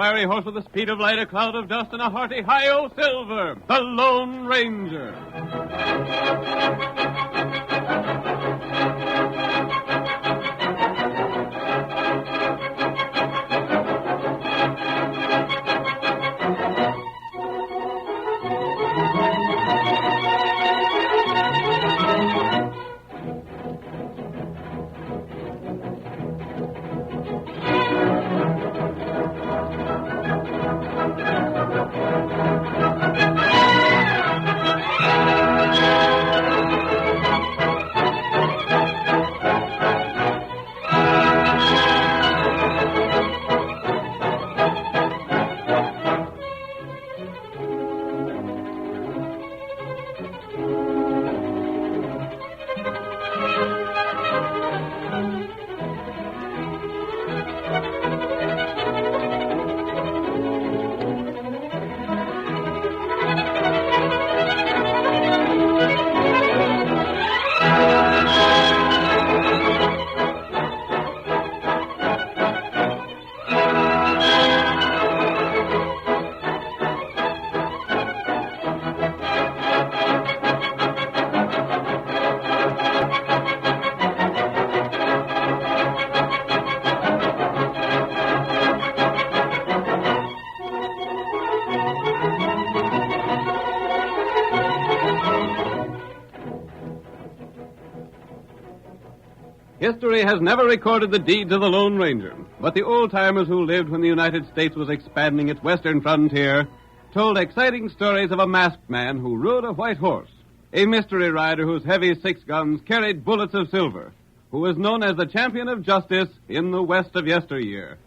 fiery horse with the speed of light, a cloud of dust, and a hearty hi-yo silver, the Lone Ranger. History has never recorded the deeds of the Lone Ranger, but the old-timers who lived when the United States was expanding its western frontier told exciting stories of a masked man who rode a white horse, a mystery rider whose heavy 6 guns carried bullets of silver, who was known as the champion of justice in the West of yesteryear.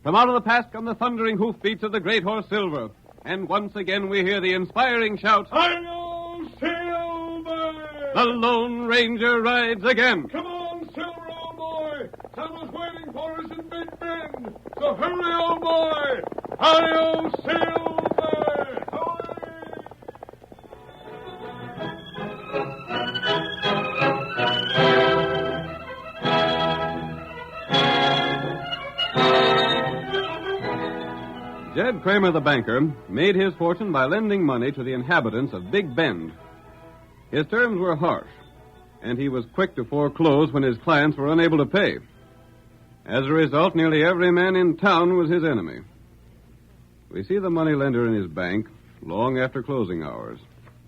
From out of the past come the thundering hoofbeats of the great horse Silver, and once again we hear the inspiring shout, Hi-yo, Silver! The Lone Ranger rides again. Come on, Silver, old boy! Someone's waiting for us in Big Bend! So hurry, old boy! Hi-yo, Silver! Hooray! Jed Kramer, the banker, made his fortune by lending money to the inhabitants of Big Bend. His terms were harsh, and he was quick to foreclose when his clients were unable to pay. As a result, nearly every man in town was his enemy. We see the moneylender in his bank long after closing hours.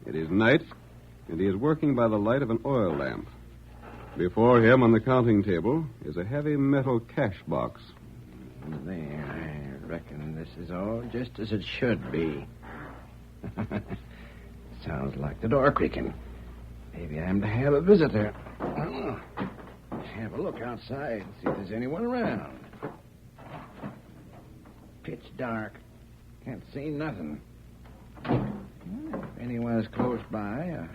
It is night, and he is working by the light of an oil lamp. Before him on the counting table is a heavy metal cash box. There, I reckon this is all just as it should be. Sounds like the door creaking. Maybe I'm to have a visitor. Have a look outside and see if there's anyone around. Pitch dark. Can't see nothing. If anyone's close by,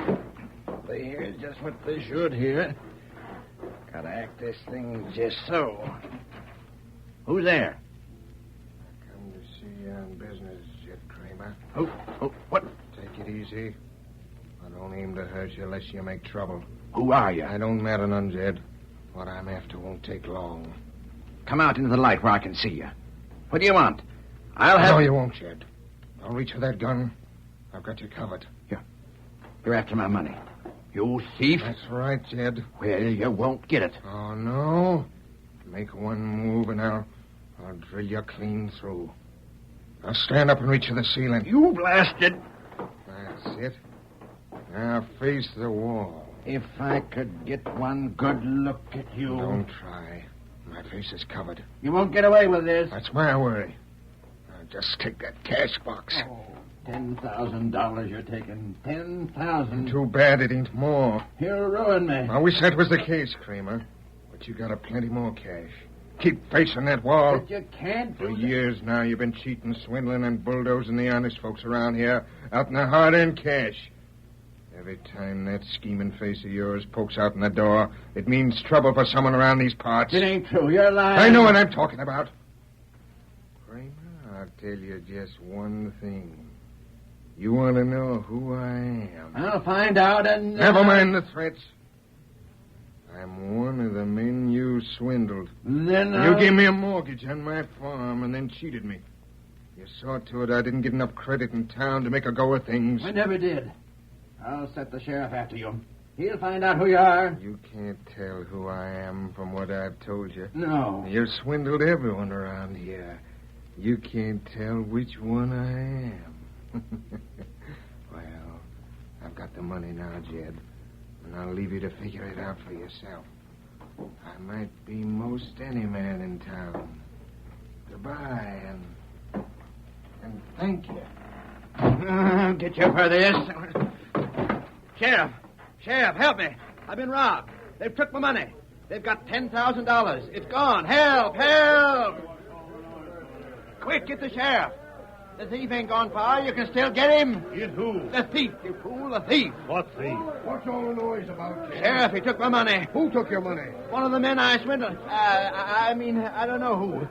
they hear just what they should hear. Gotta act this thing just so. Who's there? I come to see you on business, Jed Kramer. Oh, what? Take it easy. I don't aim to hurt you unless you make trouble. Who are you? I don't matter none, Jed. What I'm after won't take long. Come out into the light where I can see you. What do you want? I'll have... No, you won't, Jed. Don't reach for that gun. I've got you covered. You're after my money. You thief. That's right, Jed. Well, you won't get it. Oh, no? Make one move and I'll drill you clean through. Now stand up and reach for the ceiling. You blasted. That's it. Now face the wall. If I could get one good look at you. Don't try. My face is covered. You won't get away with this. That's my worry. Now just take that cash box. Oh, $10,000 you're taking. $10,000. Too bad it ain't more. You'll ruin me. I wish that was the case, Kramer. But you got a plenty more cash. Keep facing that wall. But you can't do For that. years now, you've been cheating, swindling, and bulldozing the honest folks around here out in the hard-earned cash. Every time that scheming face of yours pokes out in the door, it means trouble for someone around these parts. It ain't true. You're lying. I know what I'm talking about. Kramer, I'll tell you just one thing. You want to know who I am? I'll find out and... Never mind the threats. I'm one of the men you swindled. Then You gave me a mortgage on my farm and then cheated me. You saw to it I didn't get enough credit in town to make a go of things. I never did. I'll set the sheriff after you. He'll find out who you are. You can't tell who I am from what I've told you. No. You've swindled everyone around here. You can't tell which one I am. Well, I've got the money now, Jed, and I'll leave you to figure it out for yourself. I might be most any man in town. Goodbye, and thank you. I'll get you for this. Sheriff, help me. I've been robbed. They've took my money. They've got $10,000. It's gone. Help! Quick, get the sheriff. The thief ain't gone far. You can still get him. Get who? The thief, you fool, the thief. What thief? What's all the noise about, Sheriff, he took my money. Who took your money? One of the men I swindled. I don't know who.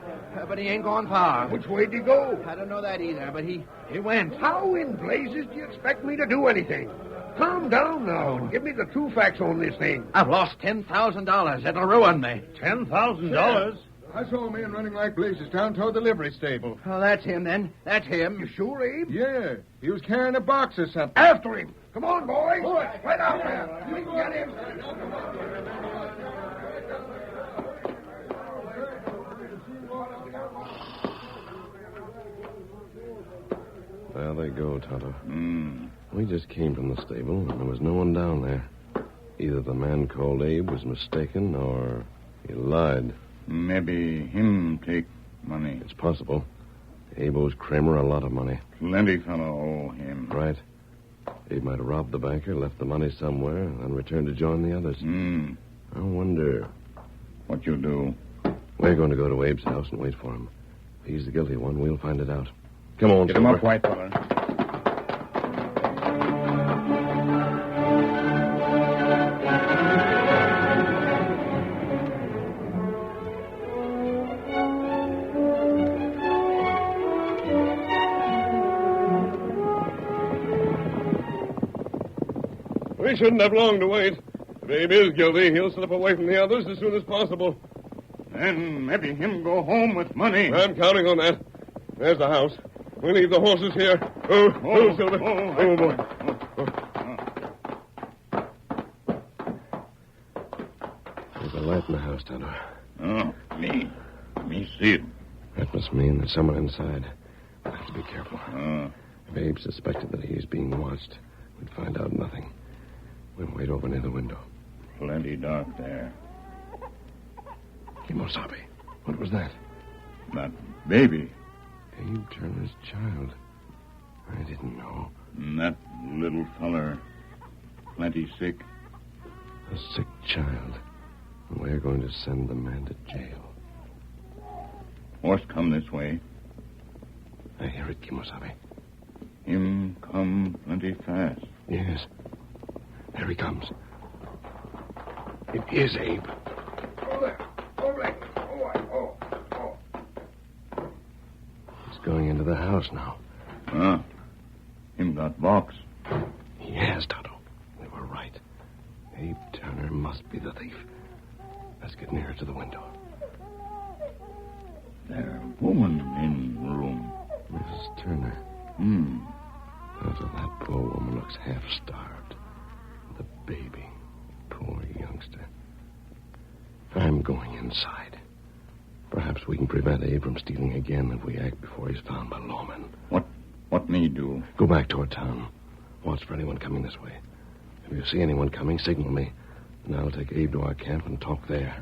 But he ain't gone far. Which way did he go? I don't know that either, but he went. How in blazes do you expect me to do anything? Calm down now and give me the true facts on this thing. I've lost $10,000. It'll ruin me. $10,000? I saw a man running like blazes down toward the livery stable. Oh, that's him, then. That's him. You sure, Abe? Yeah, he was carrying a box or something. After him. Come on, boys. Right out there. You can get him. There they go, Tonto. We just came from the stable, and there was no one down there. Either the man called Abe was mistaken, or he lied. Maybe him take money. It's possible. Abe owes Kramer a lot of money. Plenty fellow owe him. Right. Abe might have robbed the banker, left the money somewhere, and then returned to join the others. I wonder. What you do? We're going to go to Abe's house and wait for him. If he's the guilty one, we'll find it out. Come on, Get him Silver. up, white feller. We shouldn't have long to wait. If Abe is guilty, he'll slip away from the others as soon as possible. Then maybe him go home with money. I'm counting on that. There's the house. We'll leave the horses here. Oh, Silver. Oh, boy. There's a light in the house, Tonto. Oh, me see it. That must mean there's someone inside. We'll have to be careful. If Abe suspected that he is being watched, we'd find out nothing. We'll wait over near the window. Plenty dark there. Kimosabe, what was that? That baby. Abe Turner's child. I didn't know. And that little feller. Plenty sick. A sick child. And we're going to send the man to jail. Horse come this way. I hear it, Kimosabe. Him come plenty fast. Yes. There he comes. It is Abe. He's going into the house now. Him got box. He has, Tonto. We were right. Abe Turner must be the thief. Let's get nearer to the window. There, woman in room. Mrs. Turner. Tonto, that poor woman looks half-starved. The baby. Poor youngster. I'm going inside. Perhaps we can prevent Abe from stealing again if we act before he's found by lawmen. What me do? Go back toward town. Watch for anyone coming this way. If you see anyone coming, signal me. And I'll take Abe to our camp and talk there.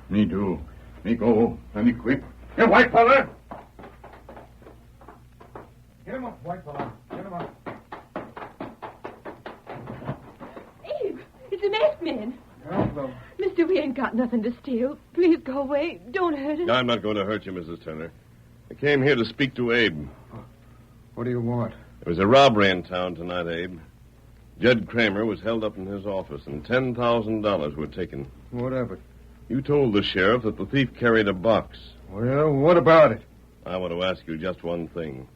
Me do. Me go. Plenty quick. Hey, white feller! Get him up, white fella. Get him up. Abe, it's a masked man. Hello. Mister, we ain't got nothing to steal. Please go away. Don't hurt us. I'm not going to hurt you, Mrs. Turner. I came here to speak to Abe. What do you want? There was a robbery in town tonight, Abe. Jed Kramer was held up in his office, and $10,000 were taken. What of it? You told the sheriff that the thief carried a box. Well, what about it? I want to ask you just one thing.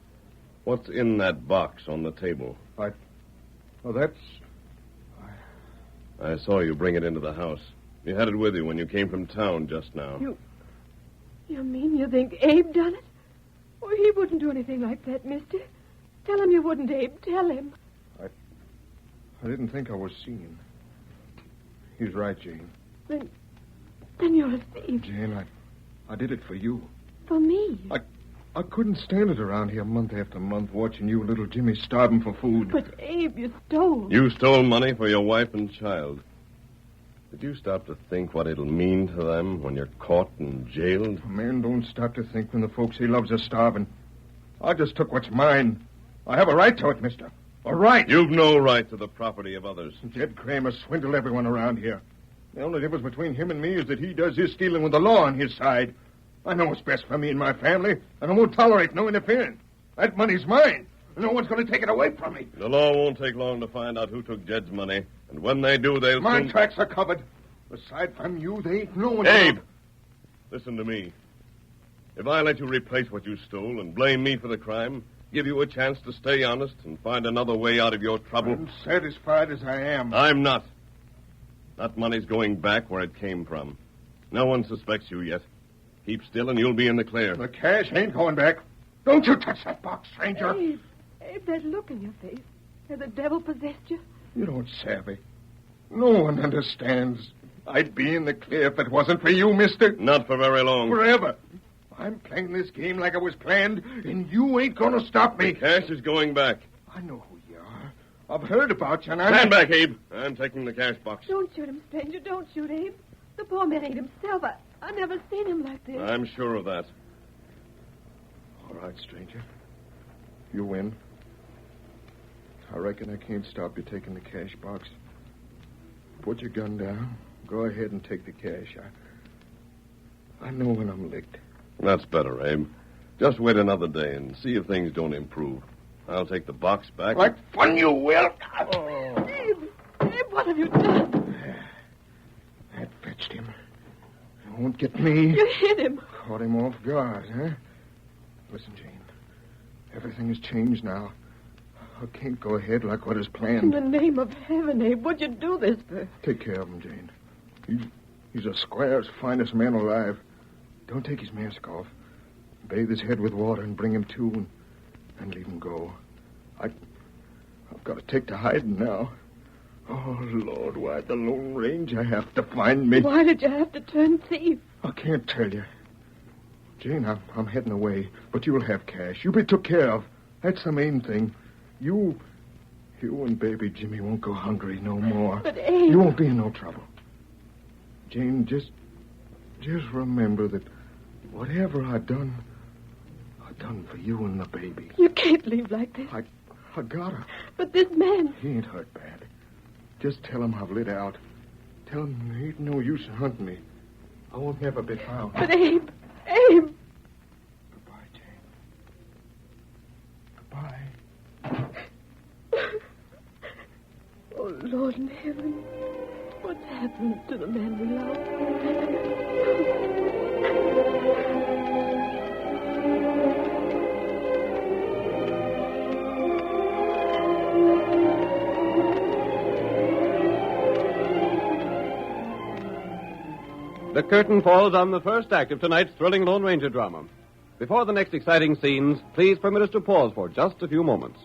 What's in that box on the table? Well, that's... I saw you bring it into the house. You had it with you when you came from town just now. You mean you think Abe done it? Oh, he wouldn't do anything like that, mister. Tell him you wouldn't, Abe. Tell him. I didn't think I was seeing. He's right, Jane. Then you're a thief. Jane, I did it for you. For me. I couldn't stand it around here month after month watching you and little Jimmy starving for food. But, Abe, you stole. You stole money for your wife and child. Did you stop to think what it'll mean to them when you're caught and jailed? A man don't stop to think when the folks he loves are starving. I just took what's mine. I have a right to it, mister. A right. You've no right to the property of others. Jed Kramer swindled everyone around here. The only difference between him and me is that he does his stealing with the law on his side. I know what's best for me and my family, and I won't tolerate no interference. That money's mine. No one's going to take it away from me. The law won't take long to find out who took Jed's money, and when they do, they'll My soon... tracks are covered. Aside from you, they ain't no one... Abe! Listen to me. If I let you replace what you stole and blame me for the crime, give you a chance to stay honest and find another way out of your trouble... I'm satisfied as I am. I'm not. That money's going back where it came from. No one suspects you yet. Keep still and you'll be in the clear. The cash ain't going back. Don't you touch that box, stranger. Abe, that look in your face. Has the devil possessed you? You don't savvy. No one understands. I'd be in the clear if it wasn't for you, mister. Not for very long. Forever. I'm playing this game like it was planned, and you ain't going to stop me. Cash is going back. I know who you are. I've heard about you, and Stand back, Abe. I'm taking the cash box. Don't shoot him, stranger. Don't shoot, Abe. The poor man ain't himself. I've never seen him like this. I'm sure of that. All right, stranger. You win. I reckon I can't stop you taking the cash box. Put your gun down. Go ahead and take the cash. I know when I'm licked. That's better, Abe. Just wait another day and see if things don't improve. I'll take the box back. Like fun you will. Oh. Abe, what have you done? That fetched him. It won't get me. You hit him. Caught him off guard, huh? Listen, Jane. Everything has changed now. I can't go ahead like what is In planned. the name of heaven, Abe, what'd you do this for? Take care of him, Jane. He's a squire's finest man alive. Don't take his mask off. Bathe his head with water and bring him to and leave him go. I've got to take to hiding now. Oh, Lord, why'd the Lone Ranger have to find me? Why did you have to turn thief? I can't tell you. Jane, I'm heading away, but you'll have cash. You'll be took care of. That's the main thing. You and baby Jimmy won't go hungry no more. But, Abe... You won't be in no trouble. Jane, just remember that whatever I done for you and the baby. You can't leave like this. I gotta. But this man... He ain't hurt bad. Just tell him I've lit out. Tell him there ain't no use in hunting me. I won't never be found. But, Abe... Abe... Goodbye, Jane. Goodbye. Oh, Lord in heaven. What's happened to the man we love? The curtain falls on the first act of tonight's thrilling Lone Ranger drama. Before the next exciting scenes, please permit us to pause for just a few moments.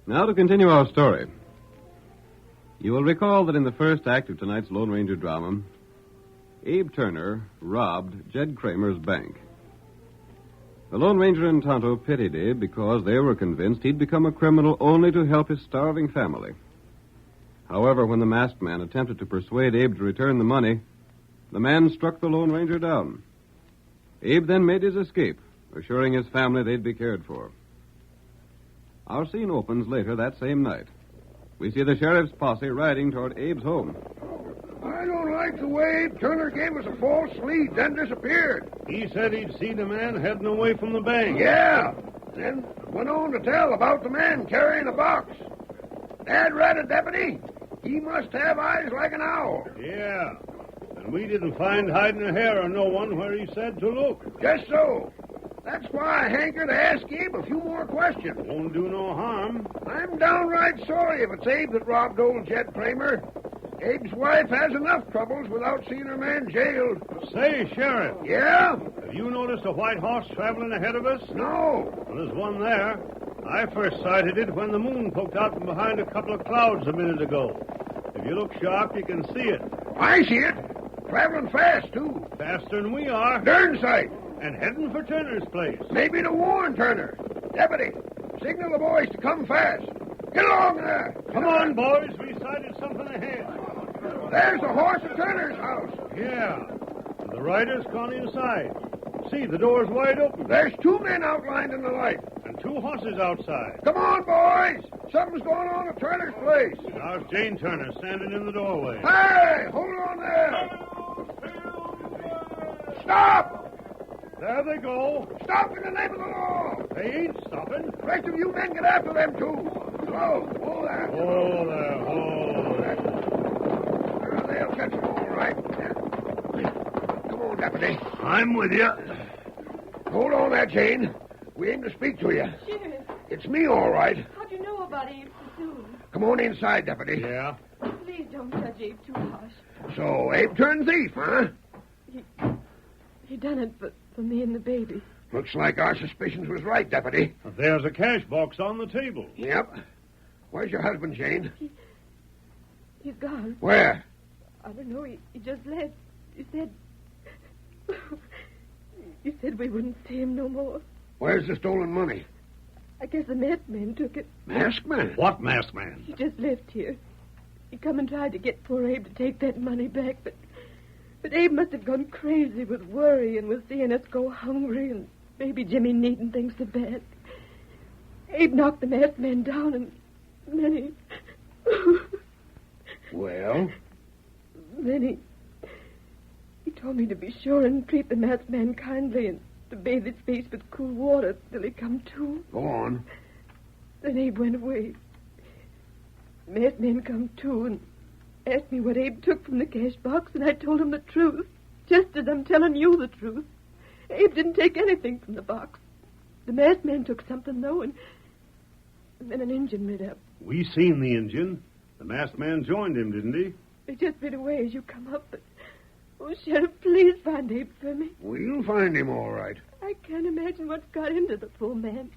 Now to continue our story. You will recall that in the first act of tonight's Lone Ranger drama, Abe Turner robbed Jed Kramer's bank. The Lone Ranger and Tonto pitied Abe because they were convinced he'd become a criminal only to help his starving family. However, when the masked man attempted to persuade Abe to return the money, the man struck the Lone Ranger down. Abe then made his escape, assuring his family they'd be cared for. Our scene opens later that same night. We see the sheriff's posse riding toward Abe's home. I don't like the way Abe Turner gave us a false lead, then disappeared. He said he'd seen a man heading away from the bank. Yeah. Then went on to tell about the man carrying a box. Dad read a deputy. He must have eyes like an owl. Yeah. And we didn't find hiding a hair or no one where he said to look. Just so. That's why I hanker to ask Abe a few more questions. Won't do no harm. I'm downright sorry if it's Abe that robbed old Jed Kramer. Abe's wife has enough troubles without seeing her man jailed. Say, Sheriff, Yeah? have you noticed a white horse traveling ahead of us? No. Well, there's one there. I first sighted it when the moon poked out from behind a couple of clouds a minute ago. If you look sharp, you can see it. I see it. Traveling fast, too. Faster than we are. Darn sight. And heading for Turner's place. Maybe to warn Turner. Deputy, signal the boys to come fast. Get along there. Come on, boys. We sighted something ahead. There's the horse at Turner's house. Yeah. And the rider's gone inside. See, the door's wide open. There's two men outlined in the light. And two horses outside. Come on, boys. Something's going on at Turner's place. How's Jane Turner standing in the doorway? Hey, hold on there. Stop! There they go. Stop in the name of the law. They ain't stopping. Rest of you men get after them, too. Slow. Whoa there. Oh, there. Oh. They'll catch them all right. Come on, Deputy. I'm with you. Hold on there, Jane. We aim to speak to you. Sheriff, It's me, all right. how'd you know about Abe so soon? Come on inside, Deputy. Yeah. Please don't judge Abe too harsh. So, Abe turned thief, huh? He done it for me and the baby. Looks like our suspicions was right, Deputy. There's a cash box on the table. Yep. Where's your husband, Jane? He's gone. Where? I don't know. He just left. He said... he said we wouldn't see him no more. Where's the stolen money? I guess the masked man took it. Masked man? What masked man? He just left here. He come and tried to get poor Abe to take that money back, but Abe must have gone crazy with worry and with seeing us go hungry and baby Jimmy needing things so bad. Abe knocked the masked man down and then he... Well? Then he told me to be sure and treat the masked man kindly and to bathe his face with cool water till he come to. Go on. Then Abe went away. The masked man come to and asked me what Abe took from the cash box, and I told him the truth, just as I'm telling you the truth. Abe didn't take anything from the box. The masked man took something, though, and then an engine rid up. We seen the engine. The masked man joined him, didn't he? He just rid away as you come up, but... Oh, Sheriff, please find Abe for me. We'll find him all right. I can't imagine what's got into the poor man.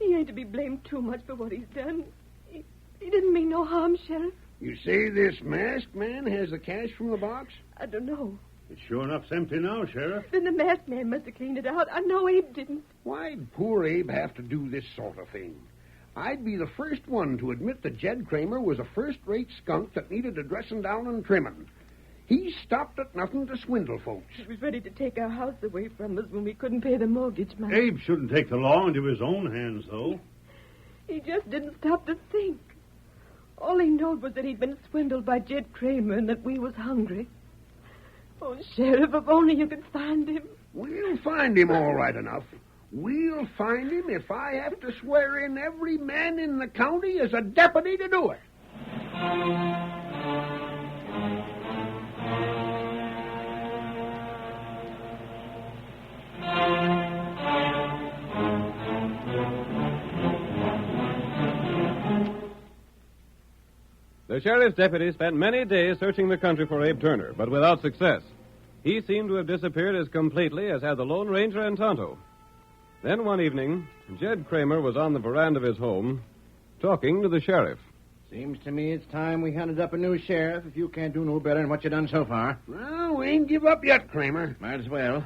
He ain't to be blamed too much for what he's done. He didn't mean no harm, Sheriff. You say this masked man has the cash from the box? I don't know. It's sure enough's empty now, Sheriff. Then the masked man must have cleaned it out. I know Abe didn't. Why'd poor Abe have to do this sort of thing? I'd be the first one to admit that Jed Kramer was a first-rate skunk that needed a dressing down and trimming. He stopped at nothing to swindle folks. He was ready to take our house away from us when we couldn't pay the mortgage money. Abe shouldn't take the law into his own hands, though. He just didn't stop to think. All he knowed was that he'd been swindled by Jed Kramer and that we was hungry. Oh, Sheriff, if only you could find him. We'll find him all right enough. We'll find him if I have to swear in every man in the county as a deputy to do it. The sheriff's deputy spent many days searching the country for Abe Turner, but without success. He seemed to have disappeared as completely as had the Lone Ranger and Tonto. Then one evening, Jed Kramer was on the veranda of his home talking to the sheriff. Seems to me it's time we hunted up a new sheriff if you can't do no better than what you done so far. Well, we ain't give up yet, Kramer. Might as well.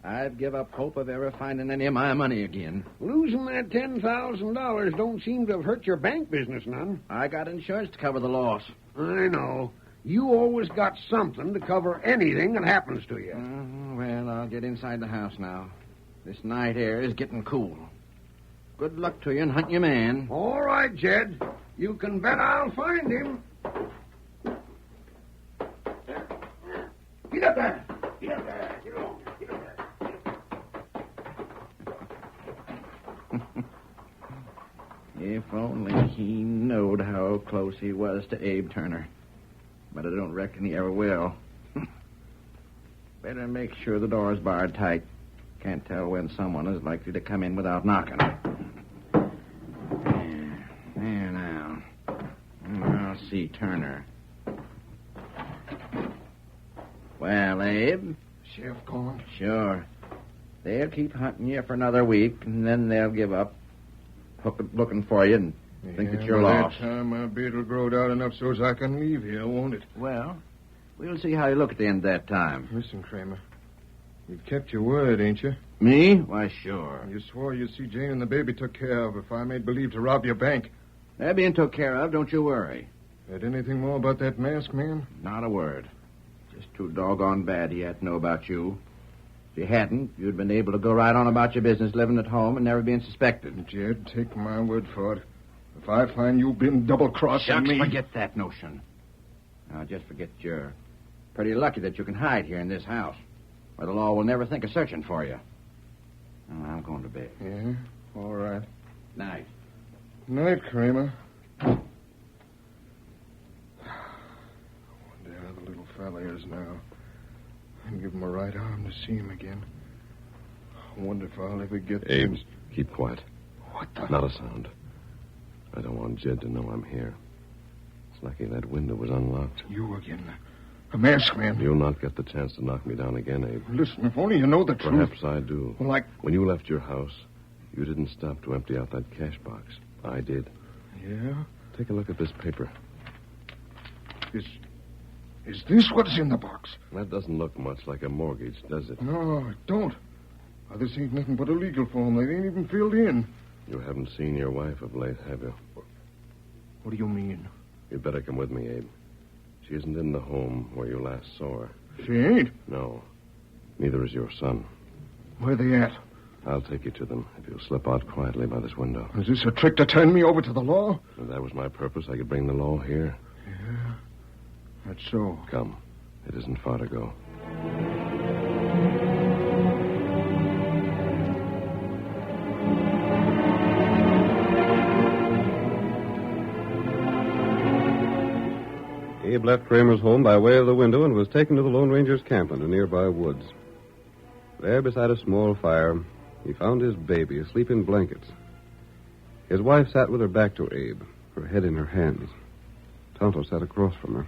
I've give up hope of ever finding any of my money again. Losing that $10,000 don't seem to have hurt your bank business none. I got insurance to cover the loss. I know. You always got something to cover anything that happens to you. Well, I'll get inside the house now. This night air is getting cool. Good luck to you and hunt your man. All right, Jed. You can bet I'll find him. Get up there. Get up there. Get along. Get up there. If only he knowed how close he was to Abe Turner. But I don't reckon he ever will. Better make sure the door's barred tight. Can't tell when someone is likely to come in without knocking. There now. I'll see Turner. Well, Abe? Sheriff gone? Sure. They'll keep hunting you for another week, and then they'll give up looking for you and think that you're by lost. That time, my beard'll grow out enough so as I can leave here, won't it? Well, we'll see how you look at the end of that time. Listen, Kramer. You've kept your word, ain't you? Me? Why, sure. You swore you'd see Jane and the baby took care of if I made believe to rob your bank. They're being took care of, don't you worry. Heard anything more about that masked man? Not a word. Just too doggone bad he had to know about you. If you hadn't, you'd been able to go right on about your business, living at home and never being suspected. Jed, take my word for it. If I find you've been double-crossing Shucks, me... forget that notion. Now, just forget you're pretty lucky that you can hide here in this house, where the law will never think of searching for you. Now, I'm going to bed. Yeah? All right. Night. Night, Kramer. I wonder how the little fella is now. I'd give him a right arm to see him again. I wonder if I'll ever get... Abe, keep quiet. What the... Not a sound. I don't want Jed to know I'm here. It's lucky that window was unlocked. You again. A masked man. You'll not get the chance to knock me down again, Abe. Listen, if only you know the truth. Perhaps I do. Well, When you left your house, you didn't stop to empty out that cash box. I did. Yeah? Take a look at this paper. Is this what's in the box? That doesn't look much like a mortgage, does it? No, it don't. This ain't nothing but a legal form. They ain't even filled in. You haven't seen your wife of late, have you? What do you mean? You'd better come with me, Abe. She isn't in the home where you last saw her. She ain't? No. Neither is your son. Where they at? I'll take you to them if you'll slip out quietly by this window. Is this a trick to turn me over to the law? If that was my purpose, I could bring the law here. Yeah, that's so. Come. It isn't far to go. Abe left Kramer's home by way of the window and was taken to the Lone Ranger's camp in the nearby woods. There, beside a small fire, he found his baby asleep in blankets. His wife sat with her back to Abe, her head in her hands. Tonto sat across from her.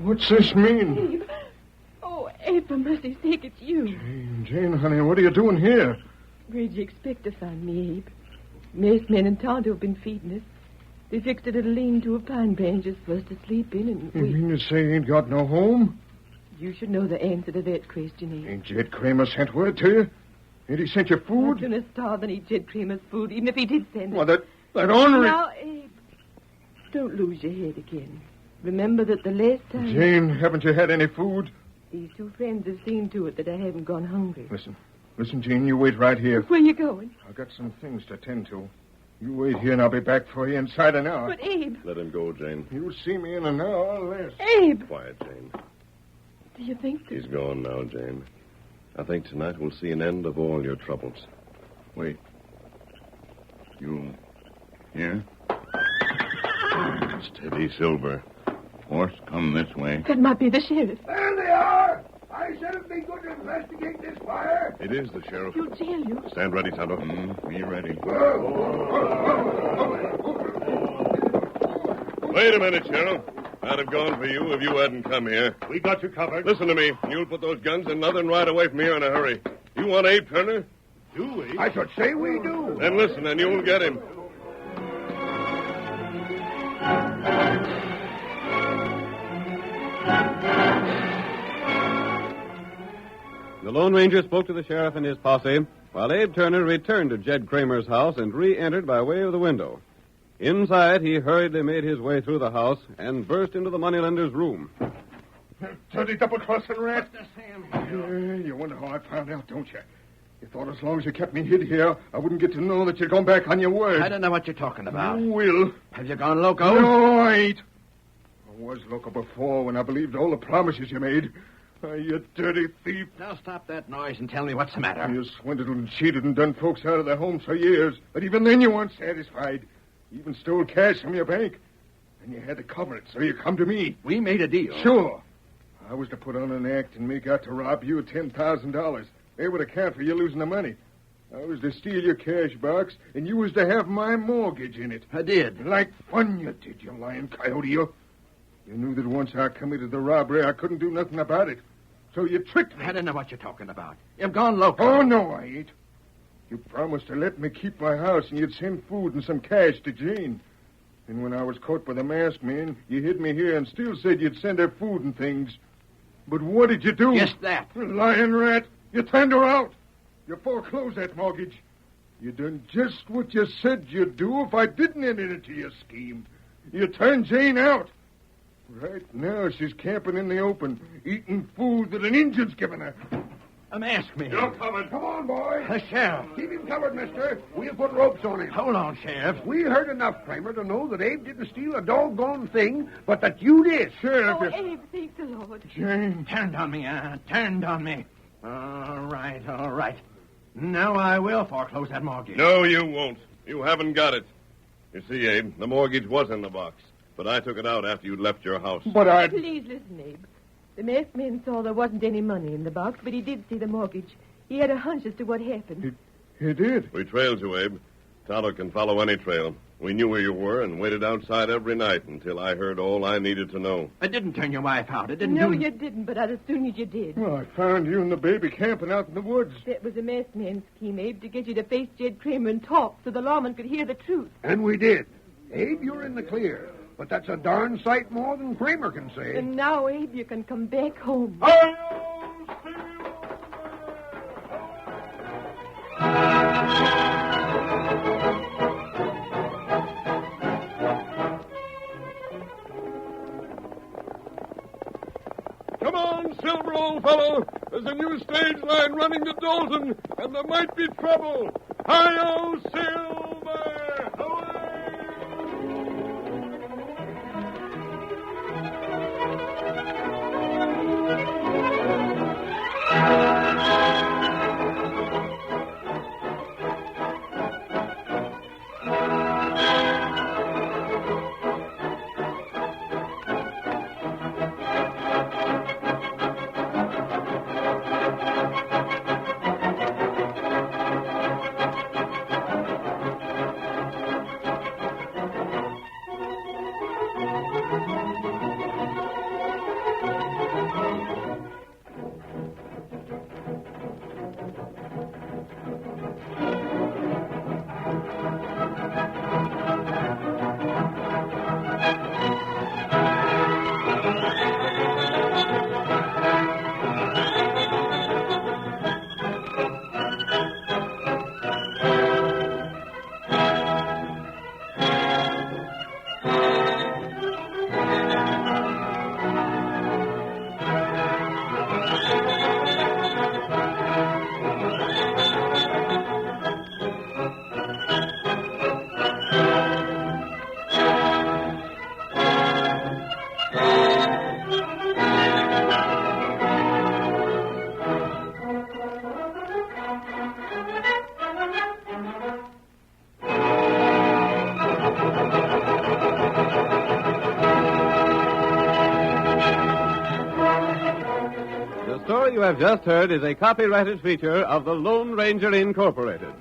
What's this mean? Abe. Oh, Abe, for mercy's sake, it's you. Jane, honey, what are you doing here? Where'd you expect to find me, Abe? Mace men and Tonto have been feeding us. They fixed it at a lean-to of pine branches for us to sleep in, and You mean to say you ain't got no home? You should know the answer to that question, Abe. Ain't Jed Kramer sent word to you? Ain't he sent you I'd food? sooner starve than eat Jed Kramer's food, even if he did send it. Well, that ornery... Now, Abe, don't lose your head again. Remember that the last time... Jane, haven't you had any food? These two friends have seen to it that I haven't gone hungry. Listen, Jane, you wait right here. Where you going? I've got some things to tend to. You wait here and I'll be back for you inside an hour. But, Abe... Let him go, Jane. You'll see me in an hour or less. Abe! Quiet, Jane. Do you think that... He's gone now, Jane. I think tonight we'll see an end of all your troubles. Wait. You here? Steady, Silver. Horse, come this way. That might be the sheriff. There they are! I said it'd be good to investigate this fire. It is the sheriff. He'll jail you. Stand ready, Tonto. Be ready. Wait a minute, Sheriff. I'd have gone for you if you hadn't come here. We got you covered. Listen to me. You'll put those guns in nothing right away from here in a hurry. You want Abe Turner? Do we? I should say we do. Then listen, and you'll get him. Lone Ranger spoke to the sheriff and his posse, while Abe Turner returned to Jed Kramer's house and re-entered by way of the window. Inside, he hurriedly made his way through the house and burst into the moneylender's room. Dirty double-crossing rat. What's the Sam here? You wonder how I found out, don't you? You thought as long as you kept me hid here, I wouldn't get to know that you'd gone back on your word. I don't know what you're talking about. You will. Have you gone loco? No, I ain't. I was loco before when I believed all the promises you made. You dirty thief. Now stop that noise and tell me what's the matter. You swindled and cheated and done folks out of their homes for years. But even then you weren't satisfied. You even stole cash from your bank. And you had to cover it, so you come to me. We made a deal. Sure. I was to put on an act and make out to rob you of $10,000. They would account for you losing the money. I was to steal your cash box, and you was to have my mortgage in it. I did. Like fun you did, you lying coyote, you. You knew that once I committed the robbery, I couldn't do nothing about it. So you tricked me. I don't know what you're talking about. You've gone loco. Oh, no, I ain't. You promised to let me keep my house, and you'd send food and some cash to Jane. And when I was caught by the masked man, you hid me here and still said you'd send her food and things. But what did you do? Just that. Lying rat. You turned her out. You foreclosed that mortgage. You done just what you said you'd do if I didn't enter into your scheme. You turned Jane out. Right now, she's camping in the open, eating food that an Injun's given her. A masked man. You're covered. Come on, boy. The sheriff. Keep him covered, mister. We'll put ropes on him. Hold on, Sheriff. We heard enough, Kramer, to know that Abe didn't steal a doggone thing, but that you did. Sheriff, Oh, Abe, thank the Lord. Jane. Turned on me, turned on me. All right. Now I will foreclose that mortgage. No, you won't. You haven't got it. You see, Abe, the mortgage was in the box, but I took it out after you'd left your house. But I... Please listen, Abe. The masked man saw there wasn't any money in the box, but he did see the mortgage. He had a hunch as to what happened. He did. We trailed you, Abe. Tonto can follow any trail. We knew where you were and waited outside every night until I heard all I needed to know. I didn't turn your wife out. I didn't No, do... you didn't, but as soon as you did. Well, I found you and the baby camping out in the woods. That was a masked man's scheme, Abe, to get you to face Jed Kramer and talk so the lawman could hear the truth. And we did. Abe, you're in the clear. But that's a darn sight more than Kramer can say. And now, Abe, you can come back home. Come on, Silver, old fellow. There's a new stage line running to Dalton, and there might be trouble. Hi-yo, Silver! Away! The story you have just heard is a copyrighted feature of the Lone Ranger Incorporated.